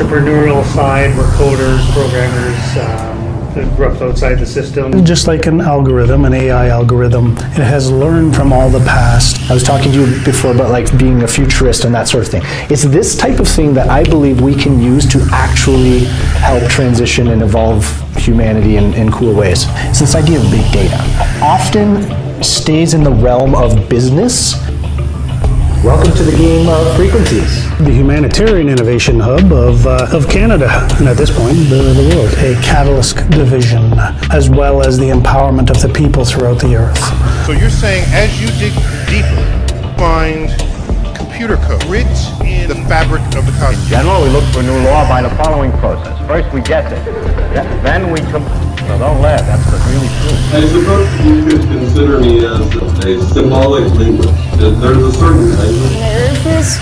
entrepreneurial side, we're coders, programmers, that grew up outside the system. Just like an algorithm, an AI algorithm, it has learned from all the past. I was talking to you before about like being a futurist and that sort of thing. It's this type of thing that I believe we can use to actually help transition and evolve humanity in cool ways. It's this idea of big data. Often stays in the realm of business. Welcome to the game of frequencies. The humanitarian innovation hub of Canada, and at this point, the world. A catalyst division, as well as the empowerment of the people throughout the earth. So you're saying as you dig deeper, find computer code writ in the fabric of the cosmos. In general, we look for new law by the following process. First, we guess it. Then we so don't laugh, that's really true. I suppose you could consider me as a symbolic linguist. There's a certain language. The earth is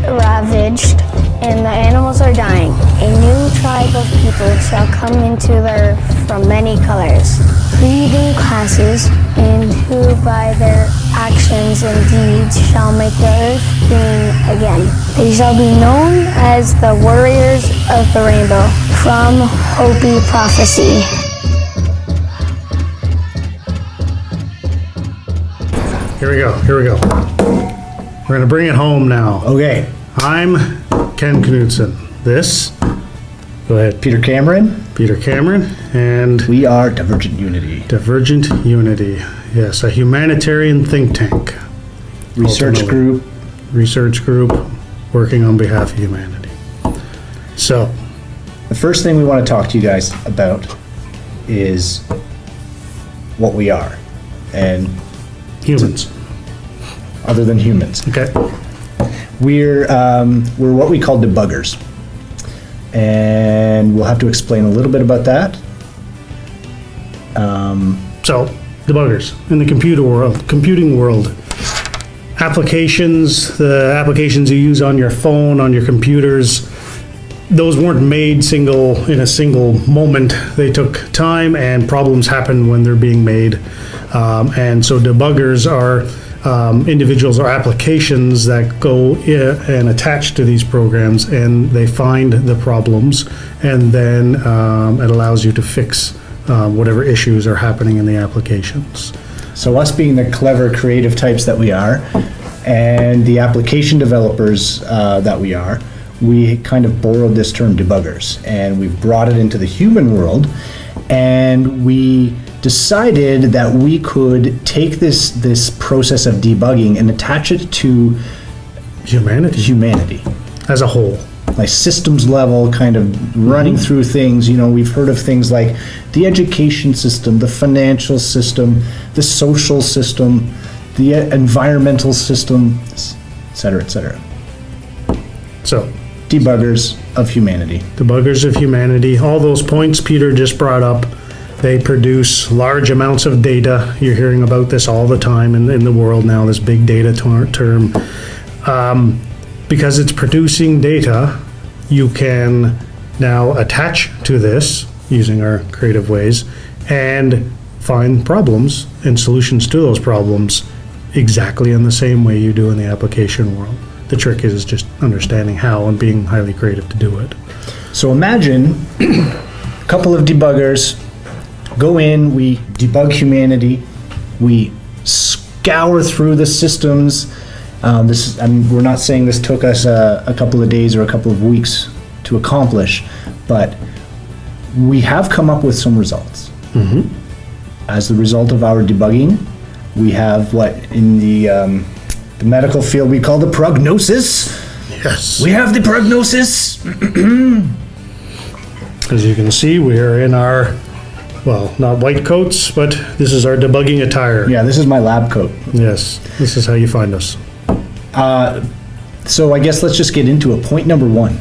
ravaged and the animals are dying. A new tribe of people shall come into the earth from many colors, breeding classes, and who by their actions and deeds shall make the earth green again. They shall be known as the warriors of the rainbow, from Hopi prophecy. Here we go. We're gonna bring it home now. Okay. I'm Ken Knudsen. This, go ahead. Peter Cameron. Peter Cameron, and We are Divergent Unity. Divergent Unity. Yes, a humanitarian think tank. Research Ultimately. Research group working on behalf of humanity. So, The first thing we want to talk to you guys about is what we are, and humans. other than humans. Okay. We're what we call debuggers, and we'll have to explain a little bit about that. So, debuggers in the computing world. Applications, the applications you use on your phone, on your computers, those weren't made in a single moment. They took time, and problems happen when they're being made. And so debuggers are individuals or applications that go and attach to these programs, and they find the problems, and then it allows you to fix whatever issues are happening in the applications. So us being the clever, creative types that we are, and the application developers that we are, we kind of borrowed this term debuggers, and we've brought it into the human world, and we decided that we could take this process of debugging and attach it to humanity As a whole. like systems level, kind of running through things. You know, we've heard of things like the education system, the financial system, the social system, the environmental system, et cetera, et cetera. So, Debuggers of humanity. Debuggers of humanity, all those points Peter just brought up, they produce large amounts of data. You're hearing about this all the time in the world now, this big data term. Because it's producing data, you can now attach to this using our creative ways and find problems and solutions to those problems exactly in the same way you do in the application world. The trick is just understanding how and being highly creative to do it. So imagine a couple of debuggers go in, we debug humanity, we scour through the systems. We're not saying this took us a couple of days or a couple of weeks to accomplish, but we have come up with some results. Mm-hmm. As the result of our debugging, we have what in the medical field we call the prognosis. Yes. We have the prognosis. As you can see, we are in our, well, not white coats, but this is our debugging attire. Yeah, this is my lab coat. Yes, this is how you find us. So I guess let's just get into it. Point number one.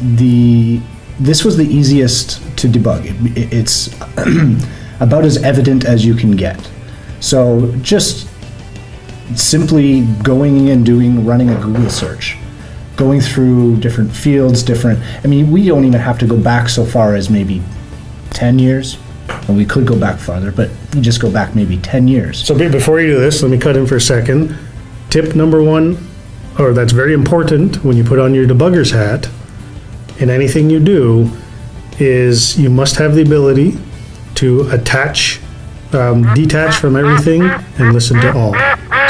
This was the easiest to debug. It's about as evident as you can get. So just simply going and running a Google search, going through different fields, I mean, we don't even have to go back so far as maybe 10 years. Well, we could go back farther, but we just go back maybe 10 years. So before you do this, let me cut in for a second. Tip number one, or that's very important when you put on your debugger's hat, in anything you do is you must have the ability to attach, detach from everything and listen to all.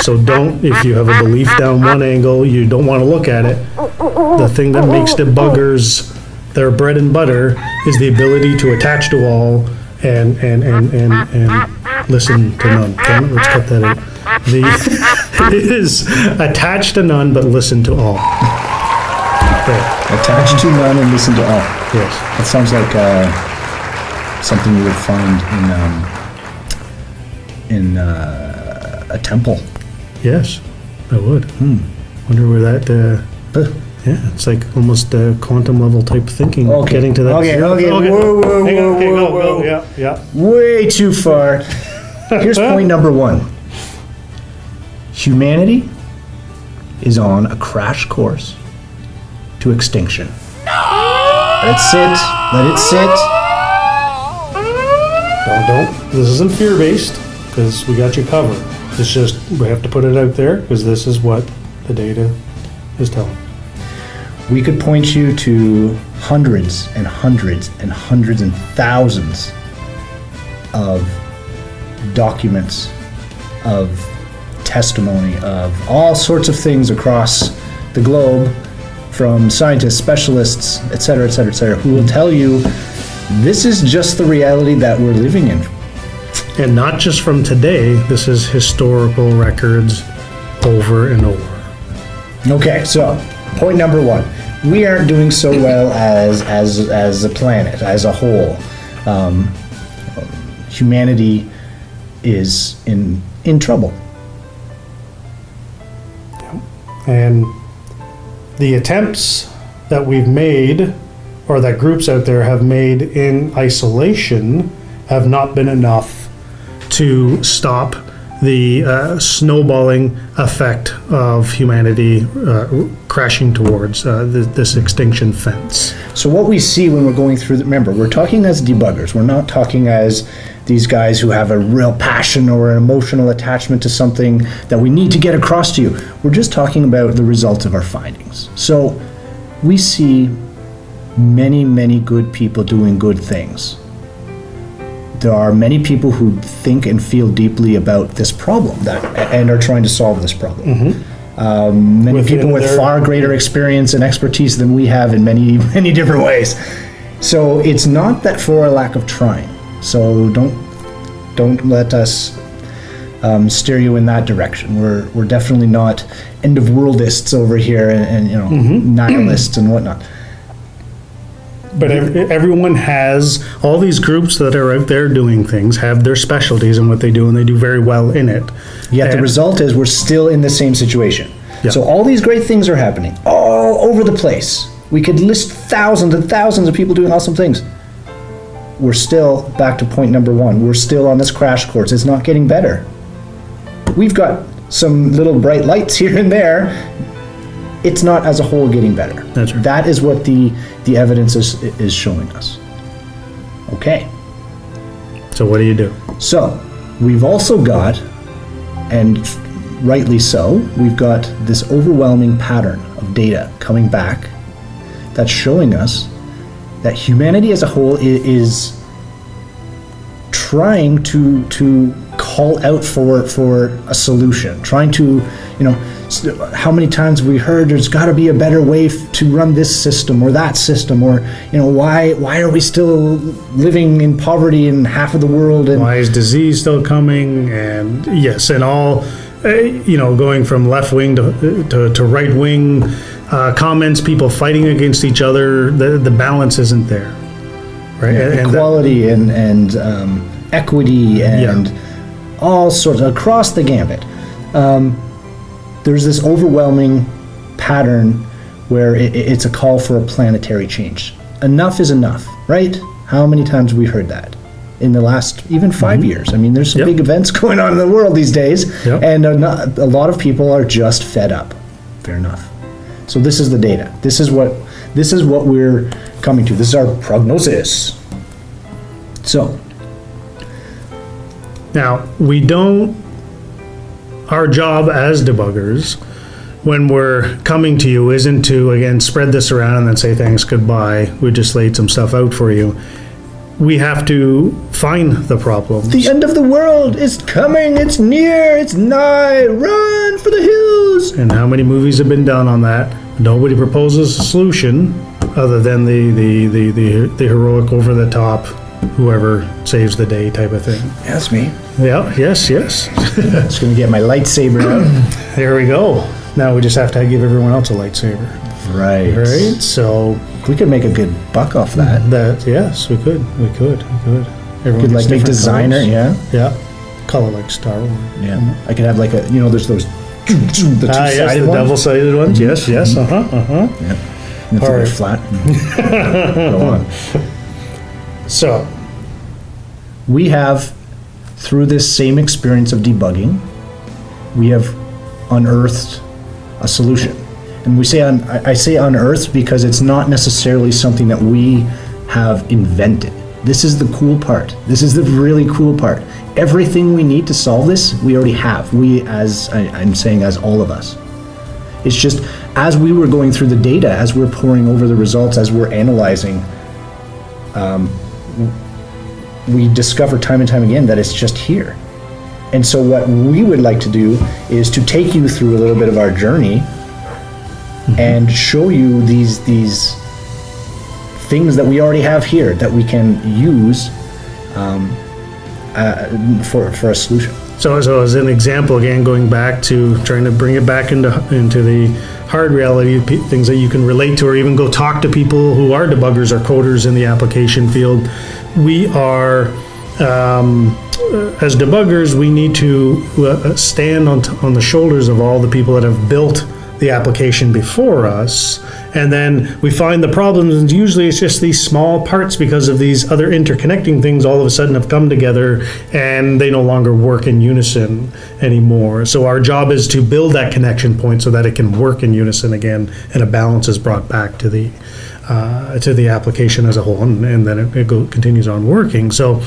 So don't, if you have a belief down one angle, you don't want to look at it. The thing that makes debuggers their bread and butter is the ability to attach to all and listen to none. Damn it, let's cut that out. It is attach to none, but listen to all. Right. Attach to none and listen to all. Yes. That sounds like something you would find in a temple. Yes, I would. Wonder where that. Yeah, it's like almost quantum level type thinking. Okay. Getting to that. Okay. Whoa. Go. Yeah. Way too far. Here's point number 1. Humanity is on a crash course to extinction. Let it sit. Let it sit. Don't. This isn't fear-based, because we got you covered. It's just, we have to put it out there, because this is what the data is telling. We could point you to hundreds and hundreds and hundreds and thousands of documents, of testimony, of all sorts of things across the globe, from scientists, specialists, etc., who will tell you this is just the reality that we're living in. And not just from today, this is historical records over and over. Okay, so point number 1. We aren't doing so well as a planet, as a whole. Humanity is in trouble. And the attempts that we've made, or that groups out there have made in isolation, have not been enough to stop the snowballing effect of humanity crashing towards this extinction fence. So what we see when we're going through, remember, we're talking as debuggers. We're not talking as these guys who have a real passion or an emotional attachment to something that we need to get across to you. We're just talking about the results of our findings. So we see many, many good people doing good things. There are many people who think and feel deeply about this problem and are trying to solve this problem. Many people with far greater experience and expertise than we have in many, many different ways. So it's not that for a lack of trying. So don't let us steer you in that direction. We're definitely not end of worldists over here and you know nihilists and whatnot. But everyone has, all these groups that are out there doing things have their specialties in what they do, and they do very well in it. Yet the result is we're still in the same situation. Yeah. So all these great things are happening all over the place. We could list thousands and thousands of people doing awesome things. We're still, back to point number 1, we're still on this crash course. It's not getting better. We've got some little bright lights here and there. It's not as a whole getting better. That's right. That is what the evidence is showing us. Okay. So what do you do? So we've also got, and rightly so, we've got this overwhelming pattern of data coming back that's showing us that humanity as a whole is trying to call out for a solution, trying to, you know, how many times we heard there's got to be a better way to run this system or that system, or you know, why are we still living in poverty in half of the world, and why is disease still coming? And yes, and all you know, going from left wing to right wing comments, people fighting against each other. The balance isn't there, right? Yeah, equality and equity and all sorts across the gambit. There's this overwhelming pattern where it's a call for a planetary change. Enough is enough, right? How many times have we heard that in the last even 5 years? I mean, there's some big events going on in the world these days, and a lot of people are just fed up. Fair enough. So this is the data. This is what we're coming to. This is our prognosis. So now we don't. Our job as debuggers when we're coming to you isn't to, again, spread this around and then say thanks, goodbye, we just laid some stuff out for you. We have to find the problems. The end of the world is coming, it's near, it's nigh, run for the hills. And how many movies have been done on that? Nobody proposes a solution other than the heroic, over the top, whoever saves the day type of thing. That's me. Yeah, yes. Just gonna get my lightsaber out. There we go. Now we just have to give everyone else a lightsaber. Right. Right? So we could make a good buck off that. Yes, we could. Everyone Could gets like make different designer, colors. yeah. Yeah. Color like Star Wars. Yeah. I could have like a, there's those the two-sided yes, the ones. double-sided ones. Yes. Yeah. And if All they're right. flat. Go on. So We have, through this same experience of debugging, we have unearthed a solution. And we say I say unearthed because it's not necessarily something that we have invented. This is the cool part. This is the really cool part. Everything we need to solve this, we already have. We, as I'm saying, as all of us. It's just, as we were going through the data, as we're poring over the results, as we're analyzing, we discover time and time again that it's just here. And so what we would like to do is to take you through a little bit of our journey and show you these things that we already have here that we can use for a solution. So as an example, again, going back to trying to bring it back into the hard reality, things that you can relate to, or even go talk to people who are debuggers or coders in the application field. We are, as debuggers, we need to stand on the shoulders of all the people that have built the application before us, and then we find the problems, and usually it's just these small parts because of these other interconnecting things all of a sudden have come together and they no longer work in unison anymore. So our job is to build that connection point so that it can work in unison again, and a balance is brought back to the application as a whole, and then it continues on working. So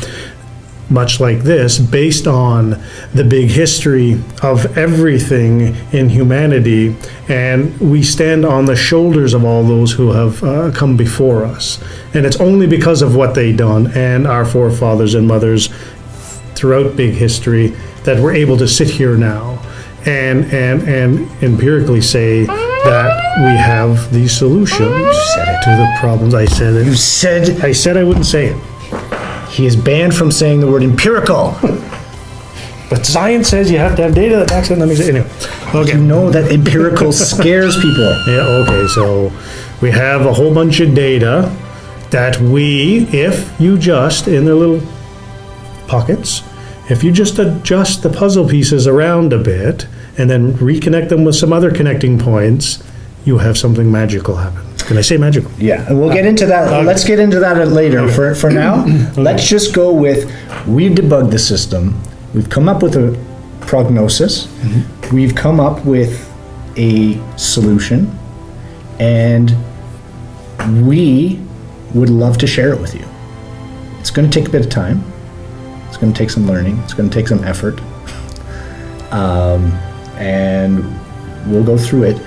much like this, based on the big history of everything in humanity, and we stand on the shoulders of all those who have come before us. And it's only because of what they done and our forefathers and mothers throughout big history that we're able to sit here now and empirically say that we have these solutions to the problems. I said it. You said... I said I wouldn't say it. He is banned from saying the word empirical. But science says you have to have data that backs it. Let me say anyway. Okay. You know that empirical scares people. Yeah, okay, so we have a whole bunch of data that if you just, in their little pockets, if you just adjust the puzzle pieces around a bit and then reconnect them with some other connecting points, you have something magical happen. Can I say magical? Yeah, and we'll get into that. Let's get into that later. Okay. For now, let's just go with, we've debugged the system. We've come up with a prognosis. We've come up with a solution. And we would love to share it with you. It's going to take a bit of time. It's going to take some learning. It's going to take some effort. And we'll go through it.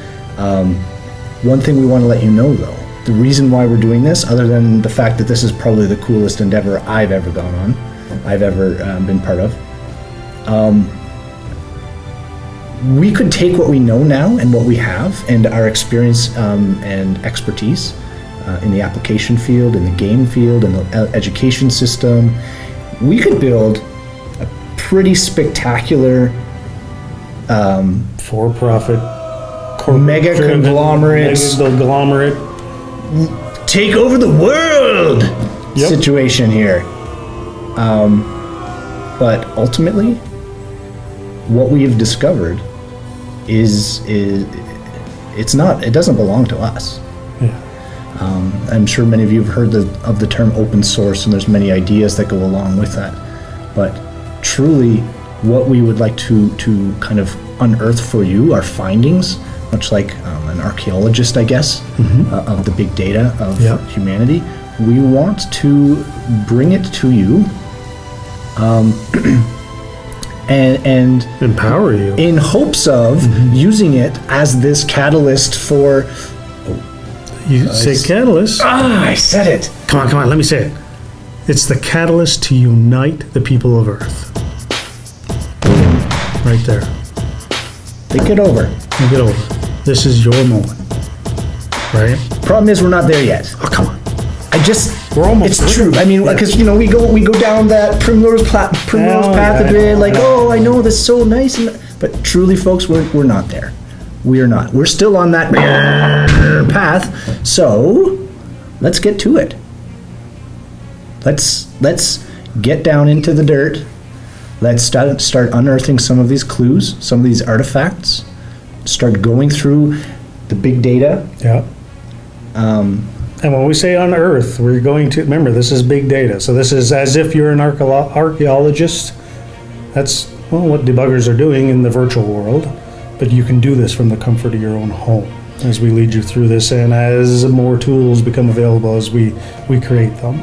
One thing we want to let you know, though, the reason why we're doing this, other than the fact that this is probably the coolest endeavor I've ever gone on, I've ever been part of, we could take what we know now and what we have and our experience and expertise in the application field, in the game field, in the education system. We could build a pretty spectacular for-profit mega conglomerate take over the world situation here. But ultimately, what we have discovered is it doesn't belong to us. I'm sure many of you have heard of the term open source, and there's many ideas that go along with that. But truly, what we would like to kind of unearth for you are findings, much like an archaeologist, I guess, of the big data of humanity. We want to bring it to you and Empower you. in hopes of using it as this catalyst for. You say catalyst. I said it. Come on, let me say it. It's the catalyst to unite the people of Earth. Right there. Think it over. Think it over. This is your moment. Right? Problem is, we're not there yet. Oh, come on. We're almost. It's true. I mean, because we go down that primrose path a bit. Like, oh, I know that's so nice, but truly, folks, we're not there. We are not. We're still on that path. So, let's get to it. Let's get down into the dirt. Let's start unearthing some of these clues, some of these artifacts. Start going through the big data. Yeah. And when we say unearth, we're going to remember this is big data. So this is as if you're an archaeologist. That's what debuggers are doing in the virtual world. But you can do this from the comfort of your own home as we lead you through this, and as more tools become available as we create them.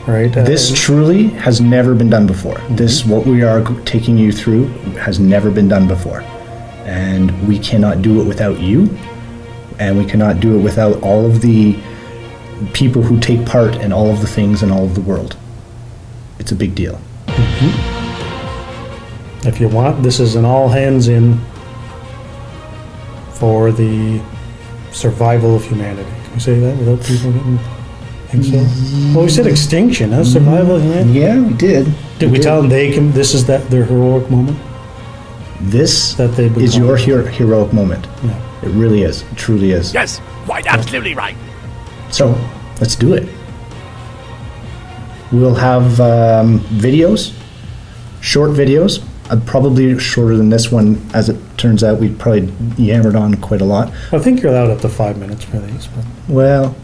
Right. This truly has never been done before. This, what we are taking you through, has never been done before. And we cannot do it without you. And we cannot do it without all of the people who take part in all of the things in all of the world. It's a big deal. If you want, this is an all hands in for the survival of humanity. Can we say that without people getting... Think so? Well, we said extinction, huh? Survival of humanity? Yeah, we did. Did we tell them this is their heroic moment? This is your heroic moment. Yeah. It really is. It truly is. Yes, quite absolutely right. So, let's do it. We'll have videos, short videos, probably shorter than this one. As it turns out, we probably yammered on quite a lot. I think you're allowed up to 5 minutes for these. But. Well,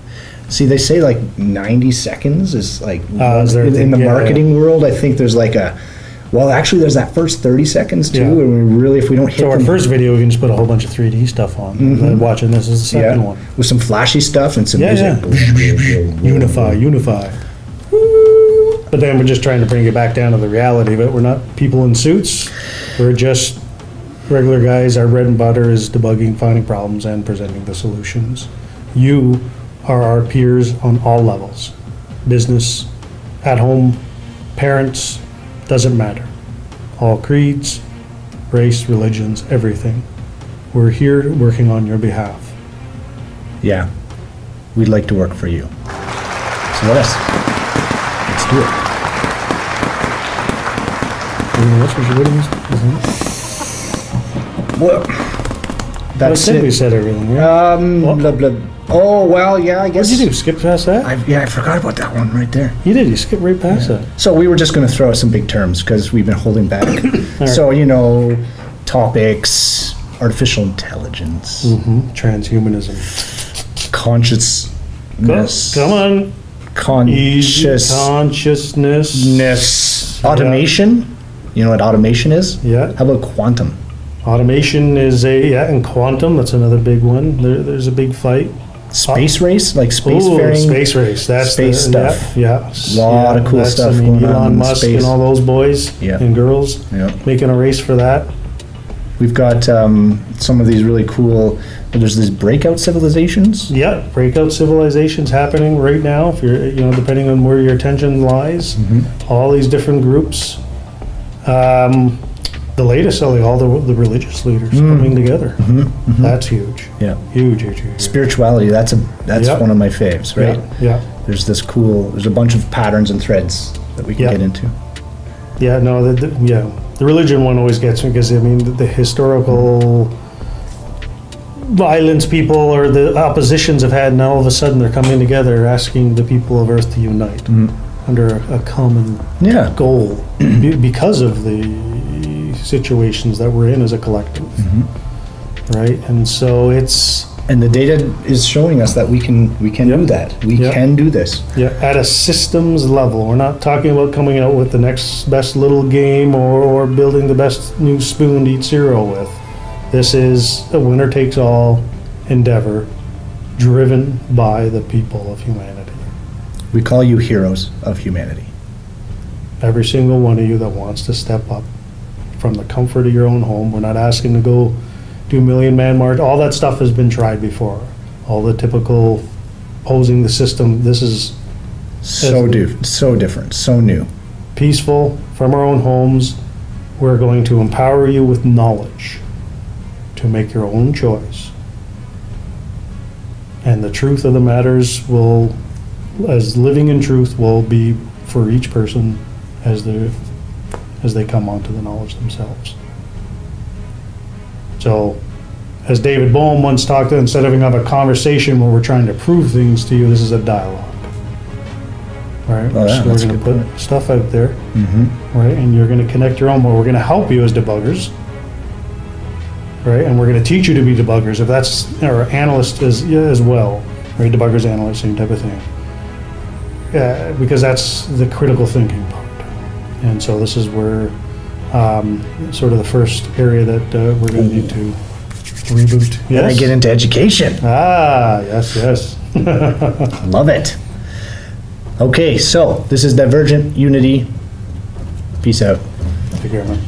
see, they say like 90 seconds is like, in the marketing world, I think there's like well, actually there's that first 30 seconds too, and if we don't hit our first video, we can just put a whole bunch of 3D stuff on. And then watching this is the second one. With some flashy stuff and some music. Unify. But then we're just trying to bring it back down to the reality, but we're not people in suits. We're just regular guys. Our bread and butter is debugging, finding problems, and presenting the solutions. You are our peers on all levels. Business, at home, parents, doesn't matter. All creeds, race, religions, everything. We're here working on your behalf. Yeah, we'd like to work for you. So let's do it. Well, that's it. We said everything. Blah, blah. Oh, well, yeah, I guess. What did you do? Skip past that? I forgot about that one right there. You did. You skipped right past that. So we were just going to throw out some big terms because we've been holding back. Right. So, topics, artificial intelligence. Transhumanism. Consciousness. Come on. Consciousness. Automation. You know what automation is? Yeah. How about quantum? Automation is and quantum, that's another big one. There's a big fight. Space race, like spacefaring. Space race, that's space stuff. Yeah. A lot of cool stuff going on. Elon Musk and all those boys and girls making a race for that. We've got some of these really cool. There's these breakout civilizations. Yeah, breakout civilizations happening right now. If you're, depending on where your attention lies, all these different groups. The latest, all the religious leaders coming together. That's huge. Yeah, huge. Spirituality. That's one of my faves, right? Yeah. There's a bunch of patterns and threads that we can get into. Yeah. No. The religion one always gets me because the historical violence people or the oppositions have had, and all of a sudden they're coming together, asking the people of Earth to unite under a common goal because of the situations that we're in as a collective, right? And so and the data is showing us that we can do that. We can do this. Yeah, at a systems level. We're not talking about coming out with the next best little game or building the best new spoon to eat cereal with. This is a winner takes all endeavor driven by the people of humanity. We call you heroes of humanity. Every single one of you that wants to step up from the comfort of your own home. We're not asking to go do Million Man March. All that stuff has been tried before. All the typical posing the system. This is So different, so new. peaceful from our own homes. We're going to empower you with knowledge to make your own choice. And the truth of the matters will, as living in truth, will be for each person as they come onto the knowledge themselves. So, as David Bohm once talked, instead of having a conversation where we're trying to prove things to you, this is a dialogue. Right? Oh, yeah, So we're that's a going to good put stuff out there, right? And you're going to connect your own. We're going to help you as debuggers, right? And we're going to teach you to be debuggers, if that's, or analysts as well, right? Debuggers, analysts, same type of thing. Yeah, because that's the critical thinking part. And so this is where sort of the first area that we're going to need to reboot. Then I get into education. Ah, yes. Love it. Okay, so this is Divergent Unity. Peace out. Take care, man.